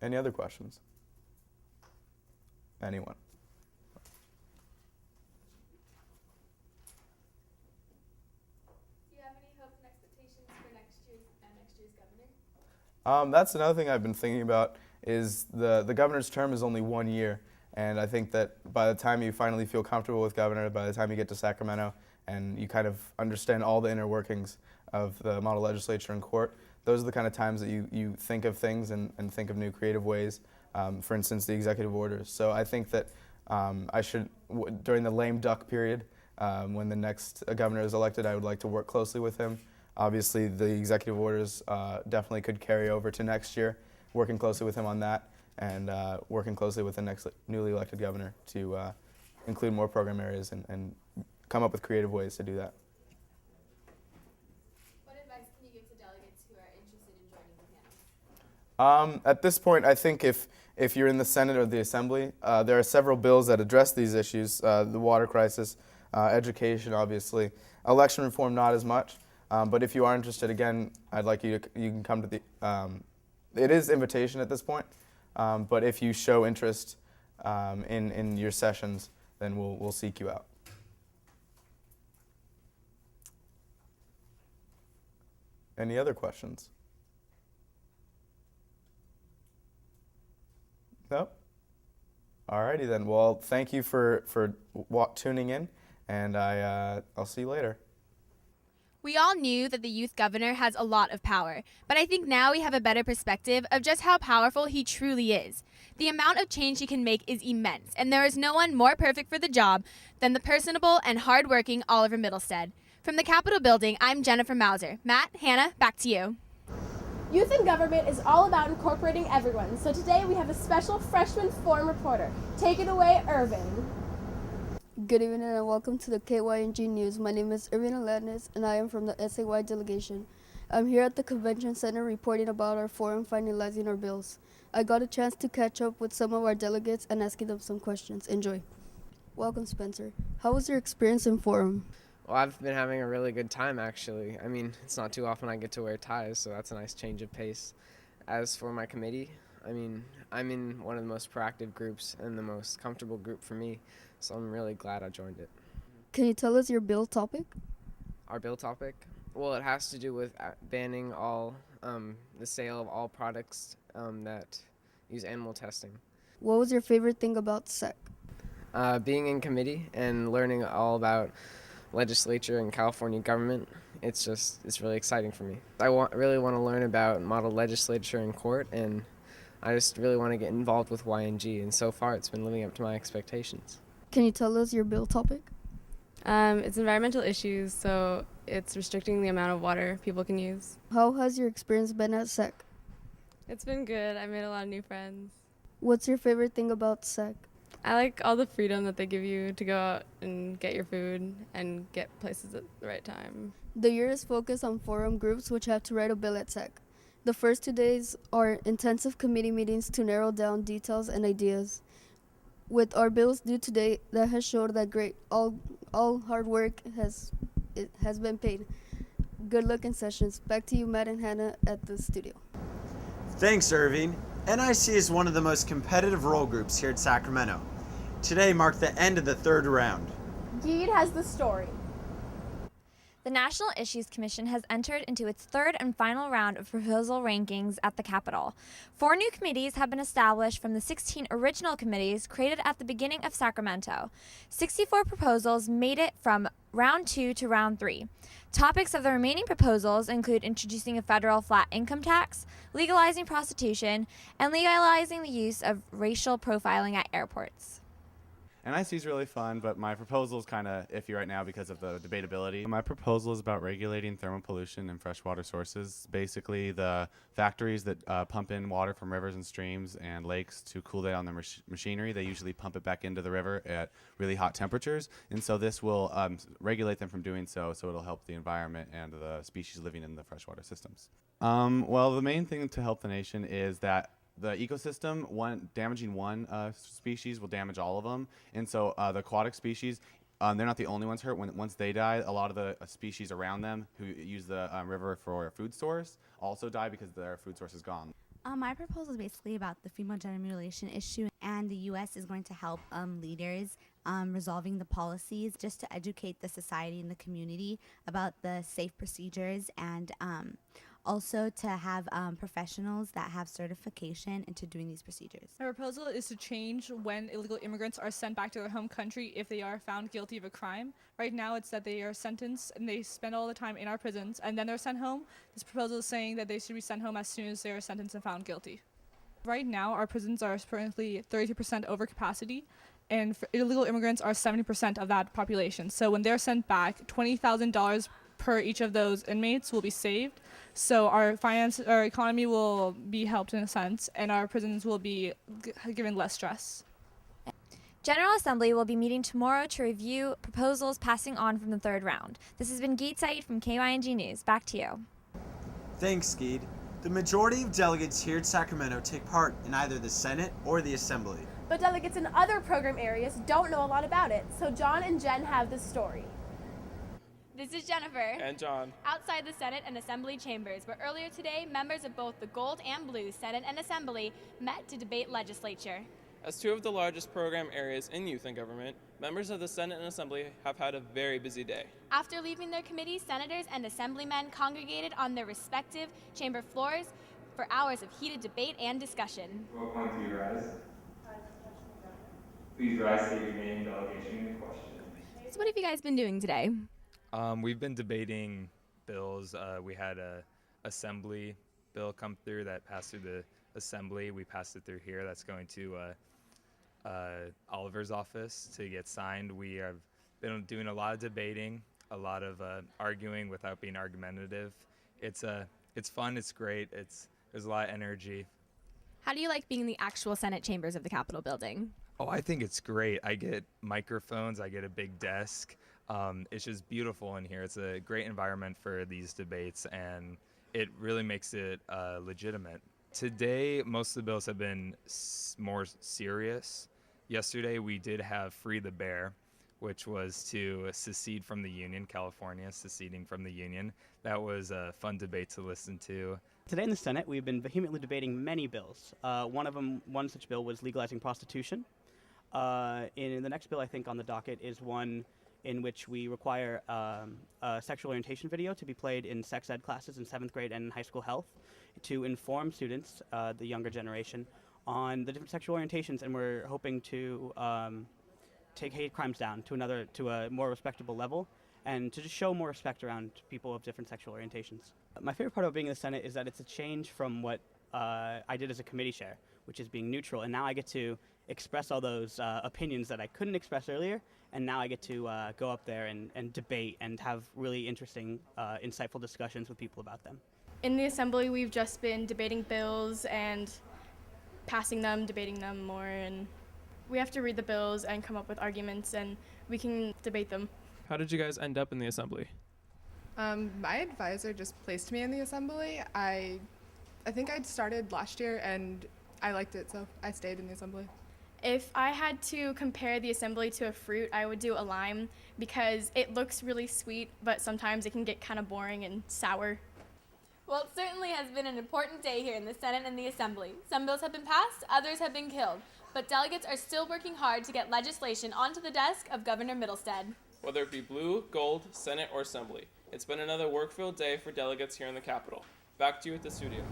Any other questions? Anyone? Do you have any hopes and expectations for next year's governor? That's another thing I've been thinking about is the governor's term is only 1 year. And I think that by the time you finally feel comfortable with governor, by the time you get to Sacramento and you kind of understand all the inner workings of the model legislature and court, those are the kind of times that you think of things and think of new creative ways. For instance, the executive orders. So I think that I should, during the lame duck period, when the next governor is elected, I would like to work closely with him. Obviously, the executive orders definitely could carry over to next year, working closely with him on that, and working closely with the next newly elected governor to include more program areas and come up with creative ways to do that. What advice can you give to delegates who are interested in joining the panels? At this point, I think if you're in the Senate or the Assembly, there are several bills that address these issues, the water crisis, education, obviously. Election reform, not as much. But if you are interested, again, I'd like you can come to the, it is invitation at this point, but if you show interest in your sessions, then we'll seek you out. Any other questions? No? Alrighty then. Well, thank you for tuning in, and I'll see you later. We all knew that the youth governor has a lot of power, but I think now we have a better perspective of just how powerful he truly is. The amount of change he can make is immense, and there is no one more perfect for the job than the personable and hardworking Oliver Middlestead. From the Capitol building, I'm Jennifer Mauser. Matt, Hannah, back to you. Youth in government is all about incorporating everyone, so today we have a special freshman forum reporter. Take it away, Irvin. Good evening and welcome to the KYNG News. My name is Irvin Alanis and I am from the SAY delegation. I'm here at the Convention Center reporting about our forum finalizing our bills. I got a chance to catch up with some of our delegates and asking them some questions. Enjoy. Welcome, Spencer. How was your experience in forum? Well, I've been having a really good time, actually. I mean, it's not too often I get to wear ties, so that's a nice change of pace. As for my committee, I mean, I'm in one of the most proactive groups and the most comfortable group for me, so I'm really glad I joined it. Can you tell us your bill topic? Our bill topic? Well, it has to do with banning the sale of all products that use animal testing. What was your favorite thing about SEC? Being in committee and learning all about legislature and California government, it's really exciting for me. I really want to learn about model legislature and court, and I just really want to get involved with YNG, and so far it's been living up to my expectations. Can you tell us your bill topic? It's environmental issues, so it's restricting the amount of water people can use. How has your experience been at SEC? It's been good. I made a lot of new friends. What's your favorite thing about SEC? I like all the freedom that they give you to go out and get your food and get places at the right time. The year is focused on forum groups which have to write a bill at SEC. The first 2 days are intensive committee meetings to narrow down details and ideas. With our bills due today, that has showed that all hard work has been paid. Good luck in sessions. Back to you, Matt and Hannah at the studio. Thanks, Irving. NIC is one of the most competitive role groups here at Sacramento. Today marked the end of the third round. Geed has the story. The National Issues Commission has entered into its third and final round of proposal rankings at the Capitol. 4 new committees have been established from the 16 original committees created at the beginning of Sacramento. 64 proposals made it from round 2 to round 3. Topics of the remaining proposals include introducing a federal flat income tax, legalizing prostitution, and legalizing the use of racial profiling at airports. NIC is really fun, but my proposal is kind of iffy right now because of the debatability. My proposal is about regulating thermal pollution in freshwater sources. Basically, the factories that pump in water from rivers and streams and lakes to cool down their machinery, they usually pump it back into the river at really hot temperatures. And so this will regulate them from doing so it'll help the environment and the species living in the freshwater systems. Well, the main thing to help the nation is that the ecosystem, damaging one species will damage all of them. And so the aquatic species, they're not the only ones hurt. Once they die, a lot of the species around them who use the river for food source also die because their food source is gone. My proposal is basically about the female genital mutilation issue, and the U.S. is going to help leaders resolving the policies just to educate the society and the community about the safe procedures, and also to have professionals that have certification into doing these procedures. My proposal is to change when illegal immigrants are sent back to their home country if they are found guilty of a crime. Right now it's that they are sentenced and they spend all the time in our prisons and then they're sent home. This proposal is saying that they should be sent home as soon as they are sentenced and found guilty. Right now our prisons are currently 32% over capacity, and for illegal immigrants are 70% of that population. So when they're sent back, $20,000 per each of those inmates will be saved. So our economy will be helped in a sense, and our prisons will be given less stress. General Assembly will be meeting tomorrow to review proposals passing on from the third round. This has been Geet Saeed from KYNG News. Back to you. Thanks, Geed. The majority of delegates here at Sacramento take part in either the Senate or the Assembly. But delegates in other program areas don't know a lot about it, so John and Jen have the story. This is Jennifer. And John. Outside the Senate and Assembly chambers, where earlier today, members of both the Gold and Blue Senate and Assembly met to debate legislature. As two of the largest program areas in youth and government, members of the Senate and Assembly have had a very busy day. After leaving their committees, senators and assemblymen congregated on their respective chamber floors for hours of heated debate and discussion. Will point to you rise. Please rise, state your name, delegation, and question. So what have you guys been doing today? We've been debating bills. We had a assembly bill come through that passed through the assembly. We passed it through here. That's going to Oliver's office to get signed. We have been doing a lot of debating, a lot of arguing without being argumentative. It's fun. It's great. There's a lot of energy. How do you like being in the actual Senate chambers of the Capitol building? Oh, I think it's great. I get microphones. I get a big desk. It's just beautiful in here. It's a great environment for these debates, and it really makes it legitimate. Today, most of the bills have been more serious. Yesterday, we did have Free the Bear, which was to secede from the Union, California seceding from the Union. That was a fun debate to listen to. Today in the Senate, we've been vehemently debating many bills. One such bill was legalizing prostitution. In the next bill, I think, on the docket is one in which we require a sexual orientation video to be played in sex ed classes in 7th grade and in high school health to inform students, the younger generation, on the different sexual orientations, and we're hoping to take hate crimes down to a more respectable level, and to just show more respect around people of different sexual orientations. My favorite part about being in the Senate is that it's a change from what I did as a committee chair, which is being neutral, and now I get to express all those opinions that I couldn't express earlier, and now I get to go up there and debate and have really interesting, insightful discussions with people about them. In the Assembly, we've just been debating bills and passing them, debating them more, and we have to read the bills and come up with arguments, and we can debate them. How did you guys end up in the Assembly? My advisor just placed me in the Assembly. I think I'd started last year, and I liked it, so I stayed in the Assembly. If I had to compare the Assembly to a fruit, I would do a lime because it looks really sweet, but sometimes it can get kind of boring and sour. Well, it certainly has been an important day here in the Senate and the Assembly. Some bills have been passed, others have been killed, but delegates are still working hard to get legislation onto the desk of Governor Middlestead. Whether it be Blue, Gold, Senate, or Assembly, it's been another work-filled day for delegates here in the Capitol. Back to you at the studio.